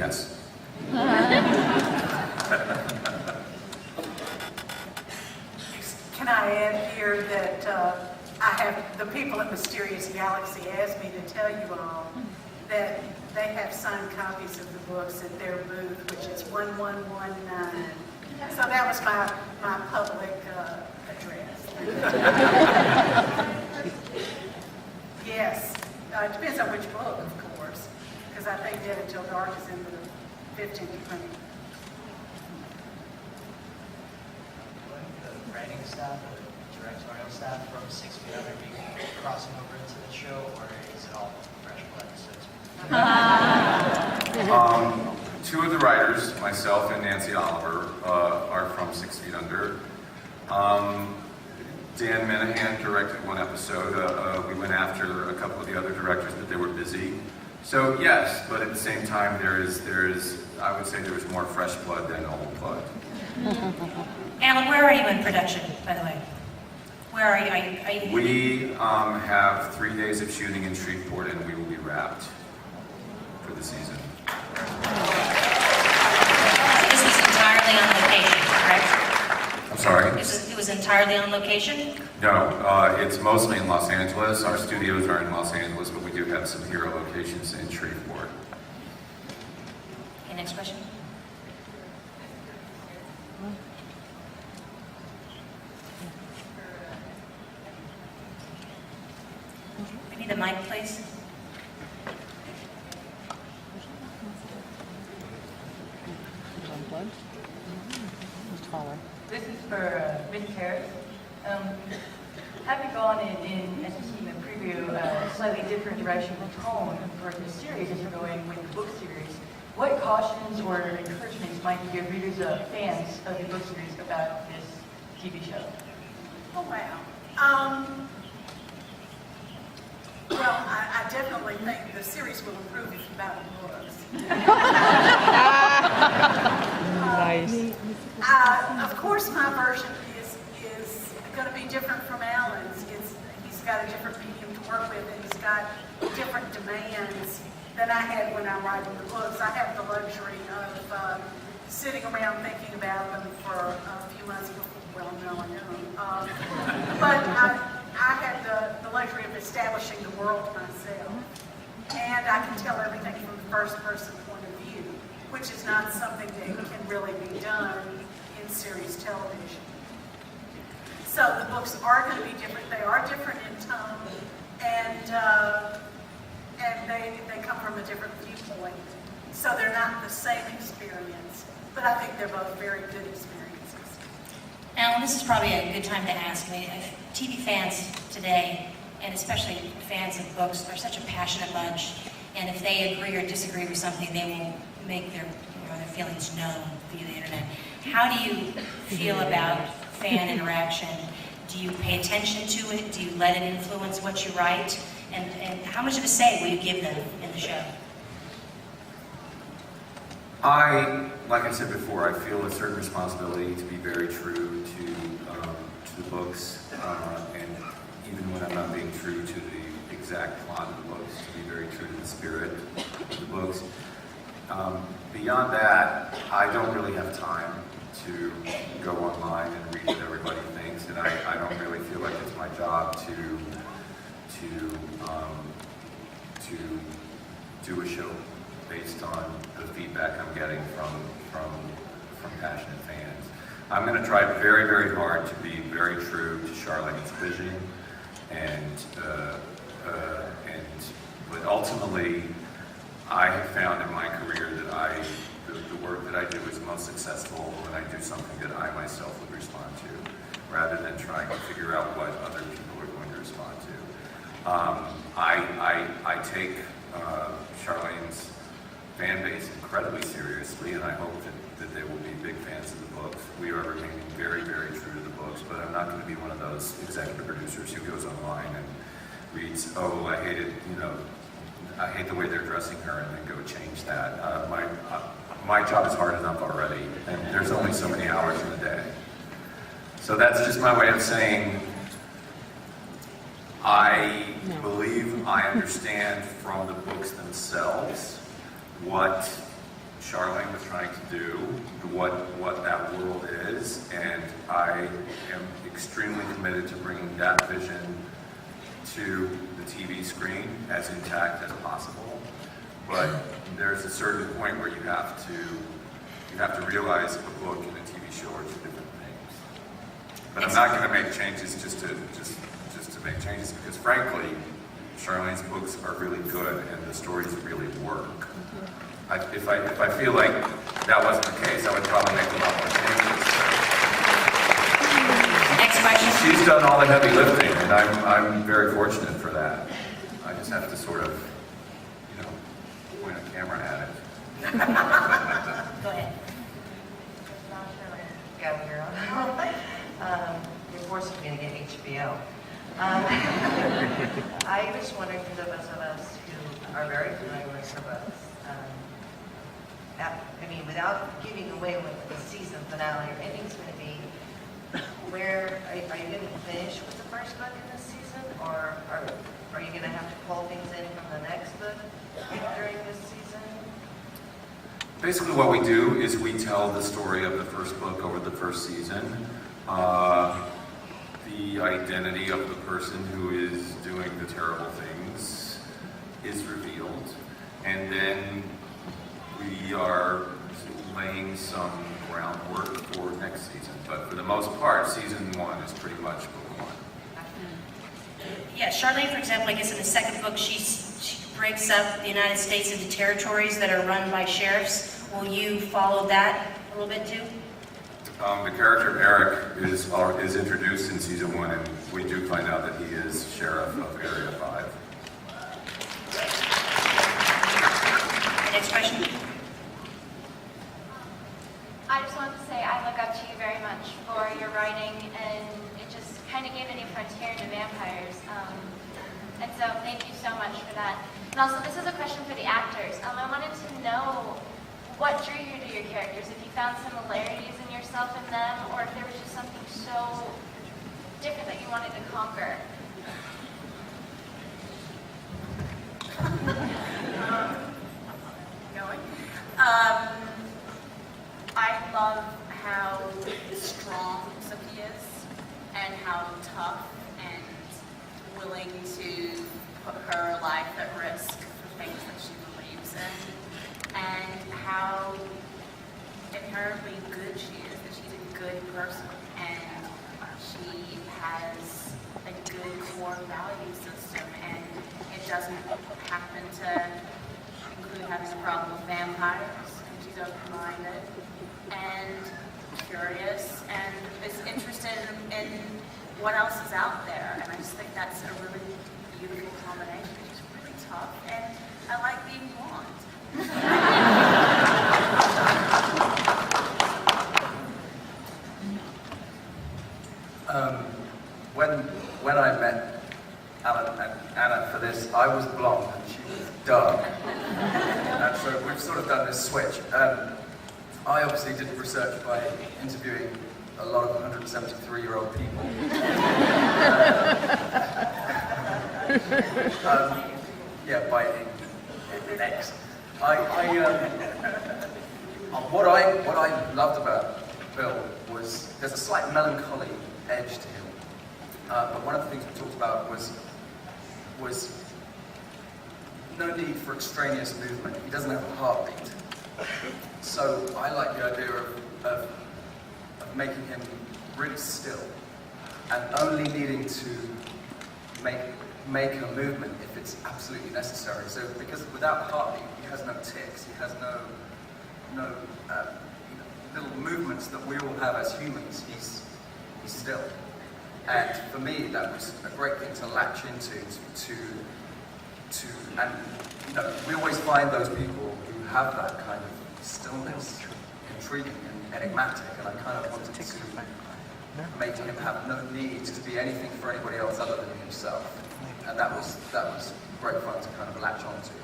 yes. Can I add here that I have the people at Mysterious Galaxy asked me to tell you all that they have signed copies of the books at their booth, which is 1119. So that was my public address. Yes, it depends on which book, of course, because I think Dead Until Dark is in the 15 to 20. The writing staff or the directorial staff from 6 Feet Under be crossing over into the show, or is it all fresh blood, so to speak? Two of the writers, myself and Nancy Oliver, are from 6 Feet Under. Dan Minahan directed one episode. We went after a couple of the other directors, but they were busy. So yes, but at the same time, there is, I would say there was more fresh blood than old blood. Alan, where are you in production, by the way? Where are you? Are you... We have 3 days of shooting in Shreveport, and we will be wrapped for the season. This was entirely on location, correct? I'm sorry? It was entirely on location? No, it's mostly in Los Angeles. Our studios are in Los Angeles, but we do have some hero locations in Shreveport. Okay, next question. We need a mic, please. This is for Ms. Harris. Having gone in, as you see in the preview, a slightly different direction of tone for the series as you're going with the book series, what cautions or encouragements might you give readers, fans of the book series about this TV show? Oh, wow. Well, I definitely think the series will improve if you buy the books. Nice. Of course, my version is going to be different from Alan's. He's got a different medium to work with, and he's got different demands than I had when I'm writing the books. I have the luxury of sitting around thinking about them for a few months before. Well, no, I don't. But I had the luxury of establishing the world myself. And I can tell everything from the first person point of view, which is not something that can really be done in series television. So the books are going to be different. They are different in tone, and they come from a different viewpoint. So they're not the same experience, but I think they're both very good experiences. Alan, this is probably a good time to ask. I mean, TV fans today, and especially fans of books, are such a passionate bunch. And if they agree or disagree with something, they will make their feelings known via the internet. How do you feel about fan interaction? Do you pay attention to it? Do you let it influence what you write? And how much of a say will you give them in the show? Like I said before, I feel a certain responsibility to be very true to the books, and even when I'm not being true to the exact plot of the books, to be very true to the spirit of the books. Beyond that, I don't really have time to go online and read what everybody thinks, and I don't really feel like it's my job to do a show based on the feedback I'm getting from passionate fans. I'm going to try very, very hard to be very true to Charlaine's vision, but ultimately, I have found in my career that the work that I do is most successful when I do something that I myself would respond to, rather than trying to figure out what other people are going to respond to. I take Charlaine's fan base incredibly seriously, and I hope that they will be big fans of the books. We are remaining very, very true to the books, but I'm not going to be one of those executive producers who goes online and reads, oh, I hate it, I hate the way they're dressing her, and then go change that. My job is hard enough already, and there's only so many hours in a day. So that's just my way of saying, I believe I understand from the books themselves what Charlaine was trying to do, what that world is, and I am extremely committed to bringing that vision to the TV screen as intact as possible. But there's a certain point where you have to realize a book and a TV show are two different things. But I'm not going to make changes just to make changes, because frankly, Charlaine's books are really good and the stories really work. If I feel like that wasn't the case, I would probably make a lot more changes. Next question. She's done all the heavy lifting, and I'm very fortunate for that. I just have to sort of, point a camera at it. Go ahead. You're forcing me to get HBO. I was wondering, for those of us who are very familiar with her books, without giving away what the season finale or ending's going to be, where are you going to finish with the first book in this season, or are you going to have to pull things in from the next book during this season? Basically what we do is we tell the story of the first book over the first season. The identity of the person who is doing the terrible things is revealed, and then we are laying some groundwork for next season. But for the most part, season 1 is pretty much book 1. Yeah, Charlaine, for example, I guess in the second book, she breaks up the United States into territories that are run by sheriffs. Will you follow that a little bit too? The character of Eric is introduced in season 1, and we do find out that he is sheriff of Area 5. Next question. I just wanted to say I look up to you very much for your writing, and it just kind of gave a new frontier into vampires. And so thank you so much for that. And also, this is a question for the actors. I wanted to know what drew you to your characters, if you found similarities in yourself and them, or if there was just something so different that you wanted to conquer. I love how strong Sophie is, and how tough and willing to put her life at risk for things that she believes in, and how inherently good she is, that she's a good person, and she has a good core value system, and it doesn't happen to include having a problem with vampires, and she's open-minded and curious and is interested in what else is out there, and I just think that's a really beautiful combination. She's really tough, and I like being blonde. When I met Alan and Anna for this, I was blonde and she was dark. And so we've sort of done this switch. I obviously did research by interviewing a lot of 173-year-old people. By X. What I loved about Bill was there's a slight melancholy edge to him. But one of the things we talked about was no need for extraneous movement. He doesn't have a heartbeat. So I like the idea of making him really still and only needing to make a movement if it's absolutely necessary. So because without a heartbeat, he has no tics, he has no little movements that we all have as humans. He's still. And for me, that was a great thing to latch into, and we always find those people who have that kind of stillness intriguing and enigmatic, and I kind of wanted to make him have no need to be anything for anybody else other than himself. And that was great fun to kind of latch onto.